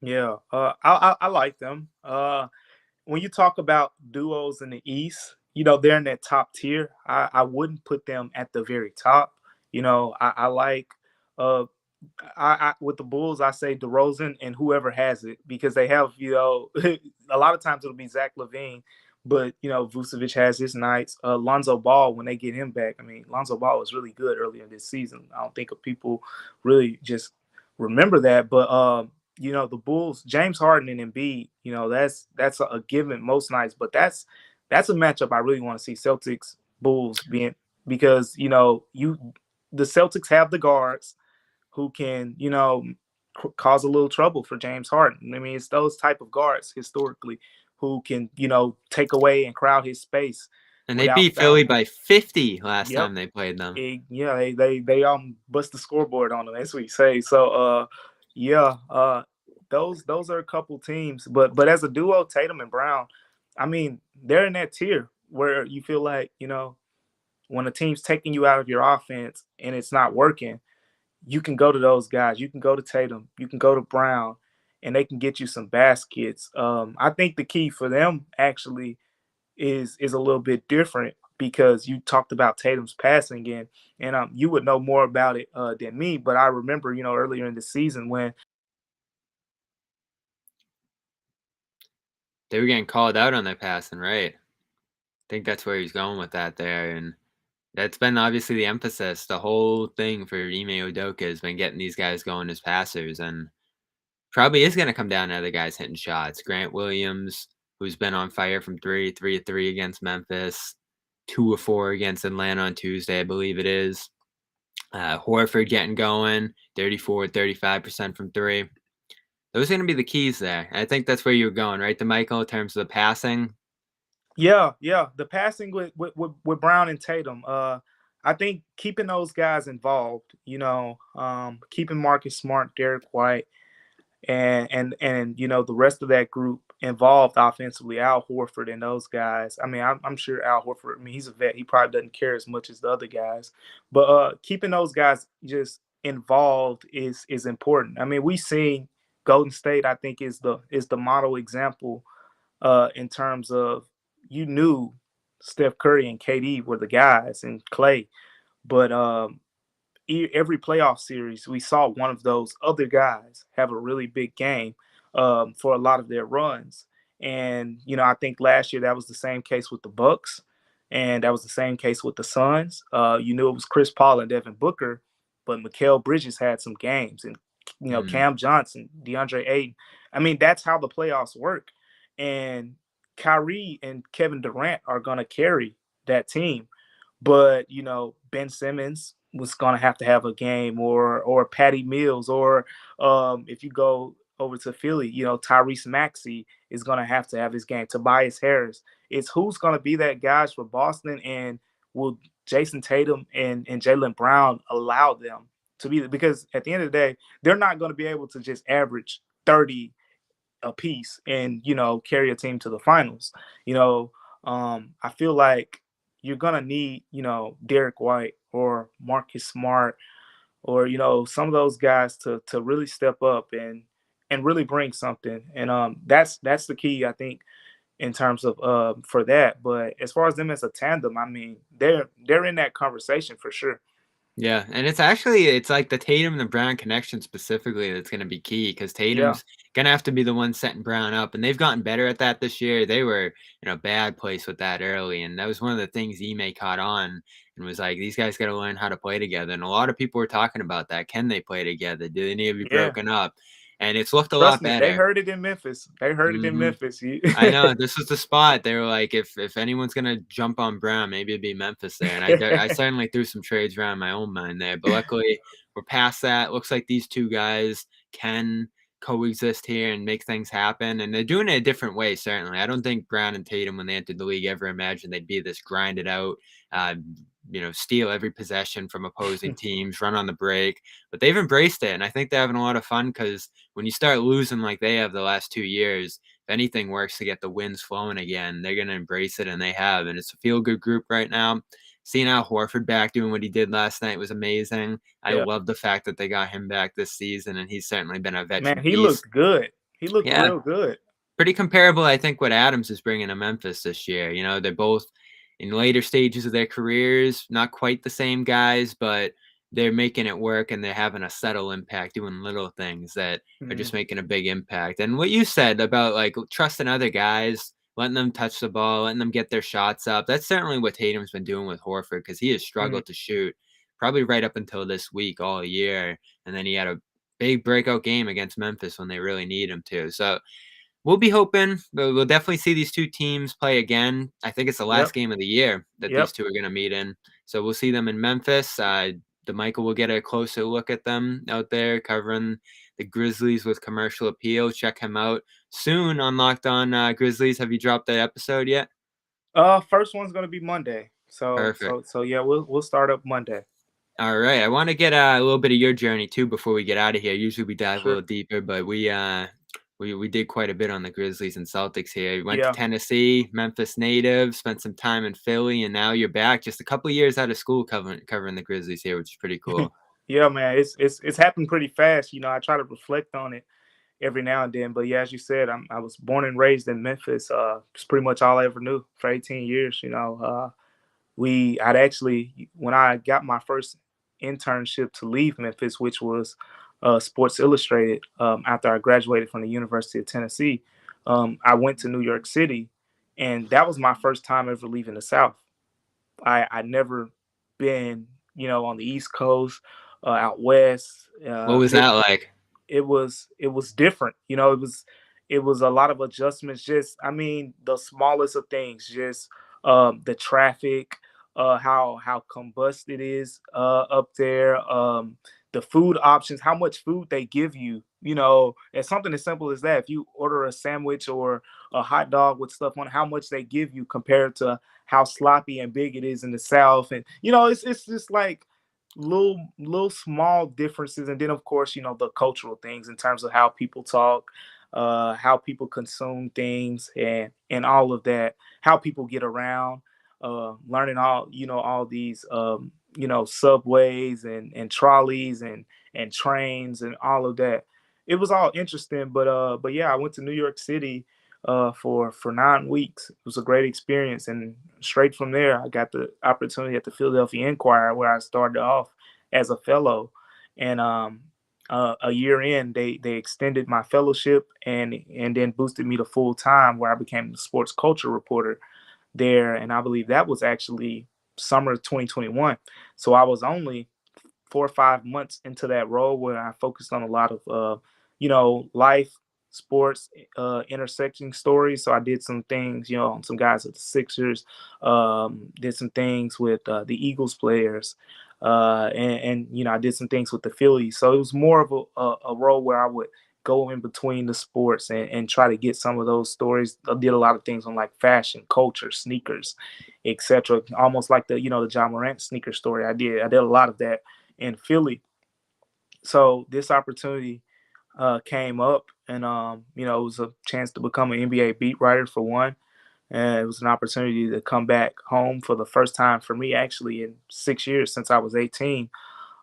Yeah. I like them. When you talk about duos in the East, they're in that top tier. I wouldn't put them at the very top. I like uh with the Bulls, I say DeRozan and whoever has it because they have, a lot of times it'll be Zach LaVine, but Vucevic has his nights. Lonzo Ball, when they get him back, I mean, Lonzo Ball was really good earlier this season. I don't think of people really just remember that. But you know, the Bulls, James Harden and Embiid, you know, that's a given most nights. But that's a matchup I really want to see Celtics Bulls being, because you know, the Celtics have the guards who can, you know, cause a little trouble for James Harden. I mean, it's those type of guards historically who can, you know, take away and crowd his space And they without beat Philly fouling. by 50 last Yep. time they played them. Yeah, they bust the scoreboard on them, as we say. So yeah, those are a couple teams, but as a duo, Tatum and Brown, I mean, they're in that tier where you feel like, you know, when a team's taking you out of your offense and it's not working, you can go to those guys. You can go to Tatum. You can go to Brown, and they can get you some baskets. I think the key for them actually is a little bit different, because you talked about Tatum's passing, and you would know more about it than me. But I remember, you know, earlier in the season when They were getting called out on their passing, right? I think that's where he's going with that there, and that's been obviously the emphasis. The whole thing for Ime Udoka has been getting these guys going as passers, and probably is going to come down to other guys hitting shots. Grant Williams, who's been on fire from three, 3 of 3 against Memphis, 2 of 4 against Atlanta on Tuesday, I believe it is. Horford getting going, 34, 35% from 3. Those are going to be the keys there. I think that's where you're going, right, Damichael, in terms of the passing? yeah, the passing with Brown and Tatum. I think keeping those guys involved, you know, keeping Marcus Smart, Derek White, and you know, the rest of that group involved offensively, Al Horford and those guys. I mean, I'm sure Al Horford, I mean, he's a vet, he probably doesn't care as much as the other guys, but keeping those guys just involved is important. I mean, we see Golden State, I think, is the model example in terms of, you knew Steph Curry and KD were the guys, and Clay, but every playoff series, we saw one of those other guys have a really big game for a lot of their runs. And you know, I think last year that was the same case with the Bucks, and that was the same case with the Suns. You knew it was Chris Paul and Devin Booker, but Mikal Bridges had some games, and you know, Mm. Cam Johnson, DeAndre Ayton. I mean, that's how the playoffs work. And Kyrie and Kevin Durant are going to carry that team, but you know, Ben Simmons was going to have a game, or Patty Mills, or if you go over to Philly, you know, Tyrese Maxey is going to have his game. Tobias Harris. It's who's going to be that guys for Boston, and will Jayson Tatum and Jaylen Brown allow them to be, because at the end of the day, they're not going to be able to just average 30 a piece and, you know, carry a team to the finals. You know, I feel like you're gonna need, you know, Derek White or Marcus Smart, or you know, some of those guys to really step up and really bring something. And that's the key, I think, in terms of for that. But as far as them as a tandem, I mean, they're in that conversation for sure. Yeah, and it's like the Tatum and the Brown connection specifically that's gonna be key, because Yeah, Tatum's gonna have to be the one setting Brown up, and they've gotten better at that this year. They were in a bad place with that early, and that was one of the things Ime caught on and was like, "These guys gotta learn how to play together," and a lot of people were talking about that. Can they play together? Do they need to be yeah. broken up? And it's looked a Trust lot me, they better. heard it in Memphis. They heard it in Mhm. Memphis. I know, this was the spot. They were like, if anyone's gonna jump on Brown, maybe it'd be Memphis there, and I certainly threw some trades around my own mind there, but luckily, we're past that. Looks like these 2 guys can coexist here and make things happen, and they're doing it a different way, certainly. I don't think Brown and Tatum, when they entered the league, ever imagined they'd be this grinded out, uh, steal every possession from opposing teams, run on the break, but they've embraced it, and I think they're having a lot of fun, because when you start losing like they have the last 2 years, anything works to get the winds flowing again, they're gonna embrace it, and they have, and it's a feel good group right now. Seeing Al Horford back doing what he did last night was amazing. I Yeah, love the fact that they got him back this season, and he's certainly been a man, veteran he piece. looked good. He looked Yeah, real good. pretty comparable, I think, what Adams is bringing to Memphis this year. They're both in later stages of their careers, not quite the same guys, but they're making it work, and they're having a subtle impact, doing little things that are Mhm. just making a big impact. And what you said about like trusting other guys, letting them touch the ball, letting them get their shots up, that's certainly what Tatum's been doing with Horford, because he has Mhm. struggled to shoot probably right up until this week all year. And then he had a big breakout game against Memphis when they really need him to. So we'll be hoping. We'll definitely see these two teams play again. I think it's the last Yep. game of the year that these Yep. two are going to meet in. So we'll see them in Memphis. Damichael will get a closer look at them out there covering the Grizzlies with commercial appeal. Check him out soon on Locked On Grizzlies. Have you dropped that episode yet? First one's gonna be Monday. Perfect. So yeah, we'll start up Monday. All right. I want to get a little bit of your journey too before we get out of here. Usually we dive a Sure. little deeper, but we did quite a bit on the Grizzlies and Celtics here. You went to Yeah. Tennessee, Memphis native, spent some time in Philly, and now you're back just a couple of years out of school covering the Grizzlies here, which is pretty cool. Yeah, man, it's happened pretty fast. You know, I try to reflect on it every now and then. But yeah, as you said, I was born and raised in Memphis. It's pretty much all I ever knew for 18 years. You know, I'd actually, when I got my first internship to leave Memphis, which was Sports Illustrated, after I graduated from the University of Tennessee, I went to New York City, and that was my first time ever leaving the South. I never been, you know, on the East Coast, out west. What was that like? It was different. You know, it was a lot of adjustments. Just, I mean, the smallest of things. Just the traffic, how combust it is up there. The food options, how much food they give you. You know, it's something as simple as that. If you order a sandwich or a hot dog with stuff on, how much they give you compared to how sloppy and big it is in the South. And you know, it's just like little small differences. And then of course, you know, the cultural things in terms of how people talk, how people consume things, and all of that, how people get around, learning all, you know, all these you know, subways and trolleys and trains and all of that. It was all interesting. But yeah, I went to New York City for 9 weeks. It was a great experience, and straight from there, I got the opportunity at the Philadelphia Inquirer, where I started off as a fellow, and a year in, they extended my fellowship and then boosted me to full time, where I became the sports culture reporter there, and I believe that was actually summer of 2021. So I was only 4 or 5 months into that role, where I focused on a lot of you know, life, sports, intersecting stories. So I did some things, you know, on some guys at the Sixers, did some things with the Eagles players, and you know, I did some things with the Phillies. So it was more of a role where I would go in between the sports and try to get some of those stories. I did a lot of things on like fashion, culture, sneakers, etc. Almost like the, you know, the Ja Morant sneaker story. I did a lot of that in Philly. So this opportunity came up, and you know, it was a chance to become an NBA beat writer for one, and it was an opportunity to come back home for the first time for me, actually, in 6 years, since I was 18.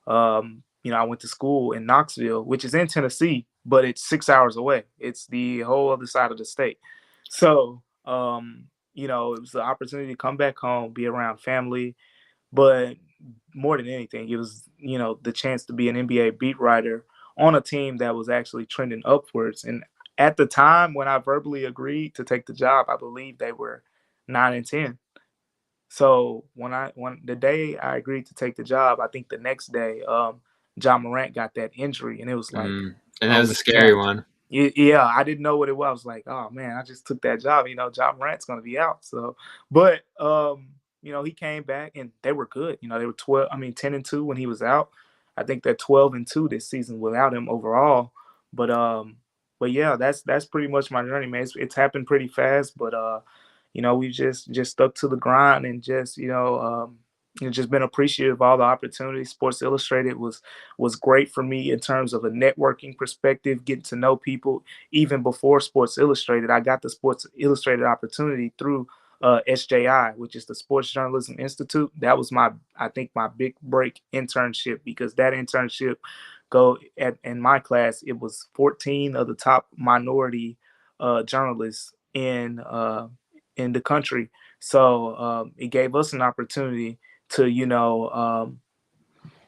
You know, I went to school in Knoxville, which is in Tennessee, but it's 6 hours away. It's the whole other side of the state. So, you know, it was the opportunity to come back home, be around family, but more than anything, it was, you know, the chance to be an NBA beat writer on a team that was actually trending upwards. And at the time when I verbally agreed to take the job, I believe they were 9-10. So when the day I agreed to take the job, I think the next day, Ja Morant got that injury, and it was like, And that oh was a snap. scary one. Yeah, I didn't know what it was. I was like, oh man, I just took that job. You know, Ja Morant's gonna be out. So, but you know, he came back and they were good. You know, they were 12. I mean, 10-2 when he was out. I think they're 12-2 this season without him overall. But but yeah, that's pretty much my journey, man. It's happened pretty fast, but you know, we just stuck to the grind, and just, you know, just been appreciative of all the opportunities. Sports Illustrated was great for me in terms of a networking perspective, getting to know people. Even before Sports Illustrated, I got the Sports Illustrated opportunity through SJI, which is the Sports Journalism Institute. That was I think my big break internship, because that internship in my class, it was 14 of the top minority journalists in the country. So it gave us an opportunity to, you know,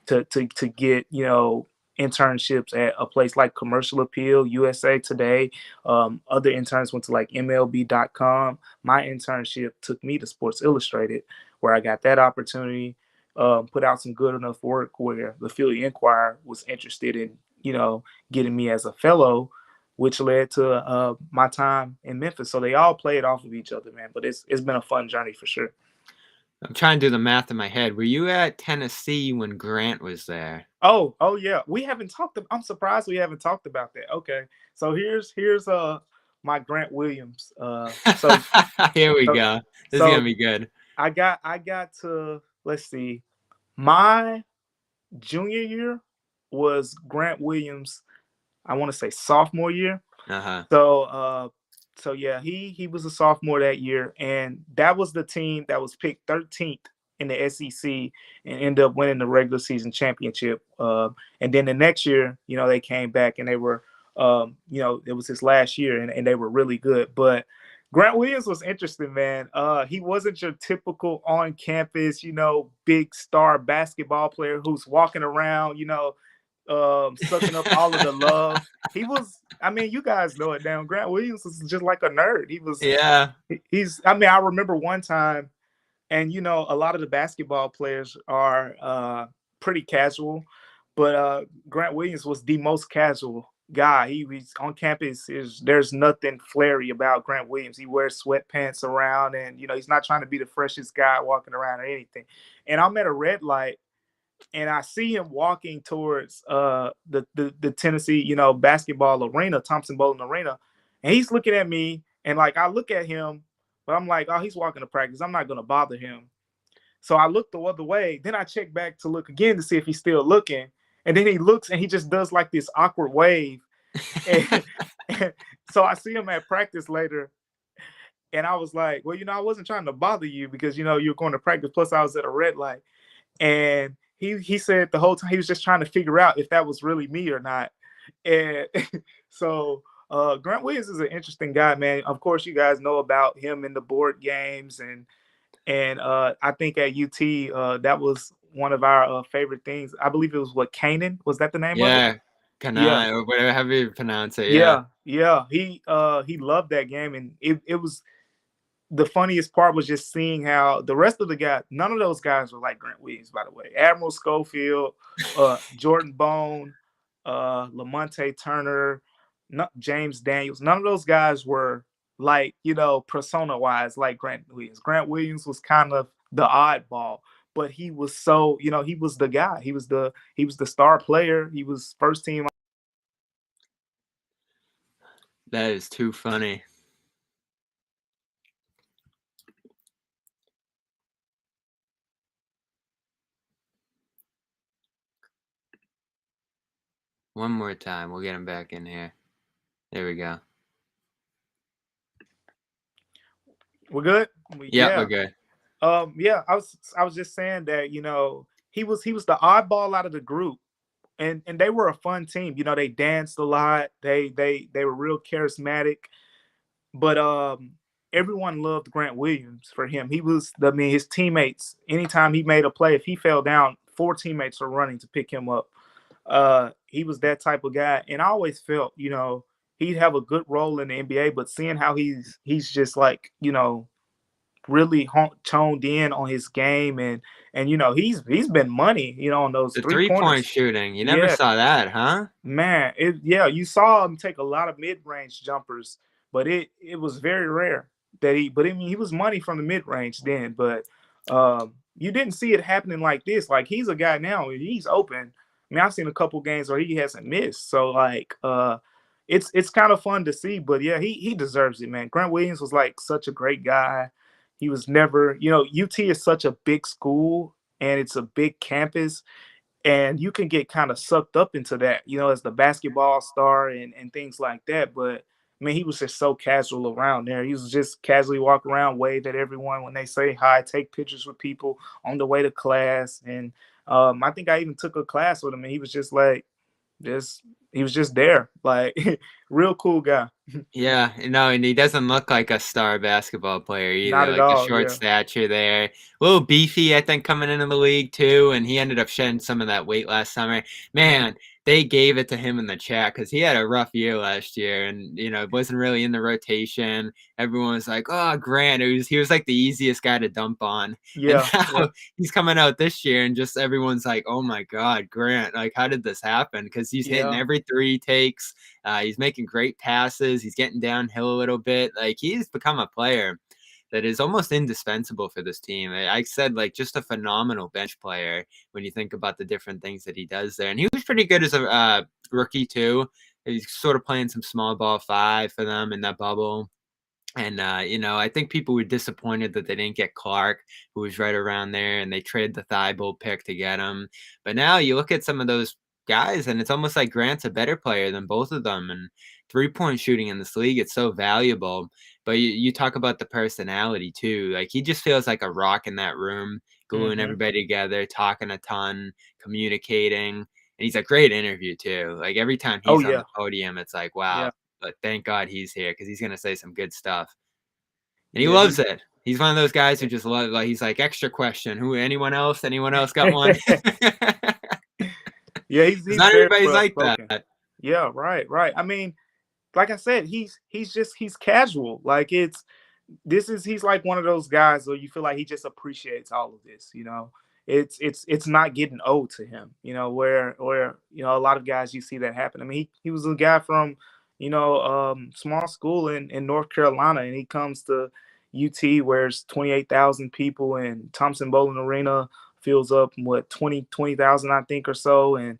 to get, you know, internships at a place like Commercial Appeal, USA Today. Other interns went to like MLB.com. My internship took me to Sports Illustrated, where I got that opportunity. Put out some good enough work where the Philly Inquirer was interested in getting me as a fellow, which led to my time in Memphis. So they all played off of each other, man. But it's been a fun journey for sure. I'm trying to do the math in my head. Were you at Tennessee when Grant was there? Oh yeah. We haven't talked. I'm surprised we haven't talked about that. Okay, so here's my Grant Williams. Here we So go. This is gonna so be good. I got to, let's see, my junior year was Grant Williams. I want to say sophomore year. Uh-huh. So yeah, he was a sophomore that year, and that was the team that was picked 13th in the SEC and ended up winning the regular season championship. And then the next year, they came back and they were, it was his last year, and they were really good. But Grant Williams was interesting, man. He wasn't your typical on campus, big star basketball player who's walking around, sucking up all of the love. He was, I mean, you guys know it now. Grant Williams was just like a nerd. Yeah. I remember one time, and a lot of the basketball players are pretty casual, but Grant Williams was the most casual guy. He's on campus. There's nothing flary about Grant Williams. He wears sweatpants around, and he's not trying to be the freshest guy walking around or anything. I'm at a red light, and I see him walking towards the Tennessee, basketball arena, Thompson Bowling Arena, and he's looking at me, and like I look at him, but I'm like, oh, he's walking to practice. I'm not gonna bother him. So I look the other way. Then I check back to look again to see if he's still looking, and then he looks and he just does like this awkward wave. And so I see him at practice later, and I was like, well, I wasn't trying to bother you because you're going to practice. Plus, I was at a red light. And he said the whole time he was just trying to figure out if that was really me or not. And so Grant Williams is an interesting guy, man. Of course, you guys know about him in the board games, and I think at UT that was one of our favorite things. I believe it was Canaan. Was that the name of it? Yeah. Yeah. Kana, or whatever, however you pronounce it. Yeah. He loved that game, and it was, the funniest part was just seeing how the rest of the guys, none of those guys were like Grant Williams, by the way. Admiral Schofield, Jordan Bone, Lamonte Turner, James Daniels, none of those guys were like, persona-wise like Grant Williams. Grant Williams was kind of the oddball, but he was so, he was the guy. He was the star player. He was first team. That is too funny. One more time. We'll get him back in here. There we go. We're good? Yeah, we're good. Yeah, I was just saying that, he was the oddball out of the group. And they were a fun team. They danced a lot. They were real charismatic. But everyone loved Grant Williams for him. His teammates, anytime he made a play, if he fell down, 4 teammates were running to pick him up. He was that type of guy. And I always felt, he'd have a good role in the NBA, but seeing how he's just like, really toned in on his game, and he's been money, on those The 3-pointers. shooting. You never saw that, huh? Man, you saw him take a lot of mid-range jumpers, but it was very rare that he was money from the mid-range then, but you didn't see it happening like this. Like, he's a guy now, he's open. I mean, I've seen a couple games where he hasn't missed. So like it's kind of fun to see, but yeah, he deserves it, man. Grant Williams was like such a great guy. He was never, UT is such a big school and it's a big campus, and you can get kind of sucked up into that, as the basketball star and things like that. But I mean, he was just so casual around there. He was just casually walk around, wave at everyone when they say hi, take pictures with people on the way to class. And I think I even took a class with him, and he was just like, he was just there, like real cool guy. Yeah, no, and he doesn't look like a star basketball player either. Not at like all, the short yeah. stature there. A little beefy, I think, coming into the league too, and he ended up shedding some of that weight last summer. Man, they gave it to him in the chat because he had a rough year last year, and wasn't really in the rotation. Everyone was like, "Oh, Grant." He was like the easiest guy to dump on, and Yeah, yeah, now he's coming out this year, and just everyone's like, "Oh my God, Grant! Like, how did this happen?" Because he's hitting yeah. every three he takes. He's making great passes. He's getting downhill a little bit. Like, he's become a player that is almost indispensable for this team. I said, like, just a phenomenal bench player when you think about the different things that he does there. And he was pretty good as a rookie too. He's sort of playing some small ball five for them in that bubble. And, I think people were disappointed that they didn't get Clark, who was right around there, and they traded the Thibault pick to get him. But now you look at some of those guys, and it's almost like Grant's a better player than both of them. And three-point shooting in this league, it's so valuable. But you talk about the personality too. Like, he just feels like a rock in that room, gluing Hmm. everybody together, talking a ton, communicating. And he's a great interview too. Like, every time Oh he's on yeah, the podium, it's like, yeah, wow. But thank God he's here because he's gonna say some good stuff. And he yeah. loves it. He's one of those guys who just love, like, he's like, extra question. Who anyone else? Anyone else got one? Yeah, Because he's not very everybody's well like spoken. that. Yeah, right, right. I mean, like I said, he's casual. Like he's like one of those guys where you feel like he just appreciates all of this. It's not getting old to him. Where a lot of guys you see that happen. I mean, he was a guy from small school in North Carolina, and he comes to UT where it's 28,000 people, and Thompson Bowling Arena fills up what 20,000 I think or so, and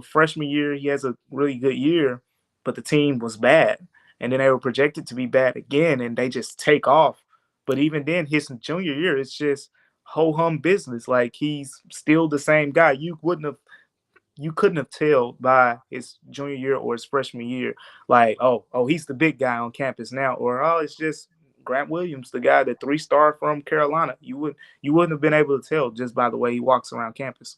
freshman year he has a really good year, but the team was bad, and then they were projected to be bad again, and they just take off. But even then, his junior year, it's just ho hum business. Like, he's still the same guy. You couldn't have tell by his junior year or his freshman year, like, oh, he's the big guy on campus now, or oh, it's just Grant Williams, the guy, the 3-star from Carolina. You wouldn't have been able to tell just by the way he walks around campus.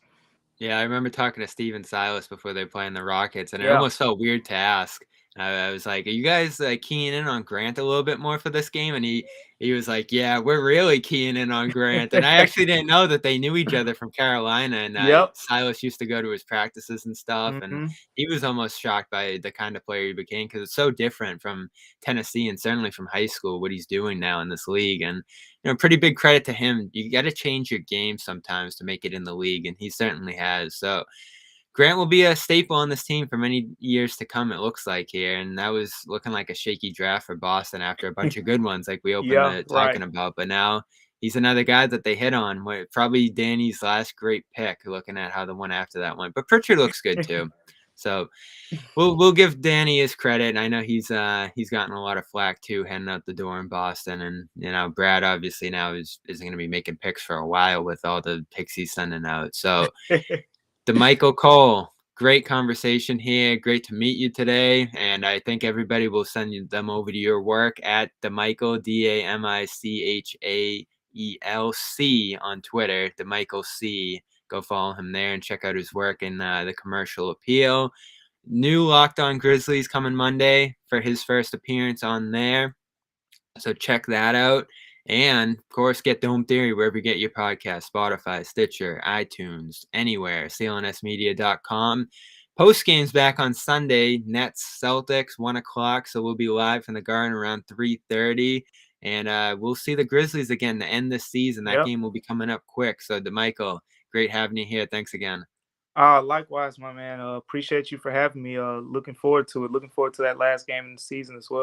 Yeah, I remember talking to Steven Silas before they were playing the Rockets, and it Yeah. almost felt weird to ask. I was like, "Are you guys keying in on Grant a little bit more for this game?" And he was like, "Yeah, we're really keying in on Grant." And I actually didn't know that they knew each other from Carolina. And Yep. Silas used to go to his practices and stuff, and Hmm. he was almost shocked by the kind of player he became because it's so different from Tennessee and certainly from high school what he's doing now in this league. And pretty big credit to him. You got to change your game sometimes to make it in the league, and he certainly has. So Grant will be a staple on this team for many years to come, it looks like here. And that was looking like a shaky draft for Boston after a bunch of good ones, like we opened Yeah. the Right. talking about. But now he's another guy that they hit on. Probably Danny's last great pick, looking at how the one after that went. But Pritchard looks good too. So we'll give Danny his credit. I know he's gotten a lot of flack too, heading out the door in Boston, and Brad obviously now is going to be making picks for a while with all the picks he's sending out. So Damichael Cole, great conversation here. Great to meet you today, and I think everybody will send them over to your work at Damichael Damichaelc on Twitter. Damichael C. Go follow him there and check out his work in the Commercial Appeal. New Locked On Grizzlies coming Monday for his first appearance on there. So check that out. And of course, get Dome Theory wherever you get your podcast, Spotify, Stitcher, iTunes, anywhere, clnsmedia.com. Post game's back on Sunday, Nets Celtics, 1 o'clock. So we'll be live from the Garden around 3:30. And we'll see the Grizzlies again to end this season. That Yep. game will be coming up quick. So, Damichael, great having you here. Thanks again. Likewise, my man. Appreciate you for having me. Looking forward to it. Looking forward to that last game in the season as well.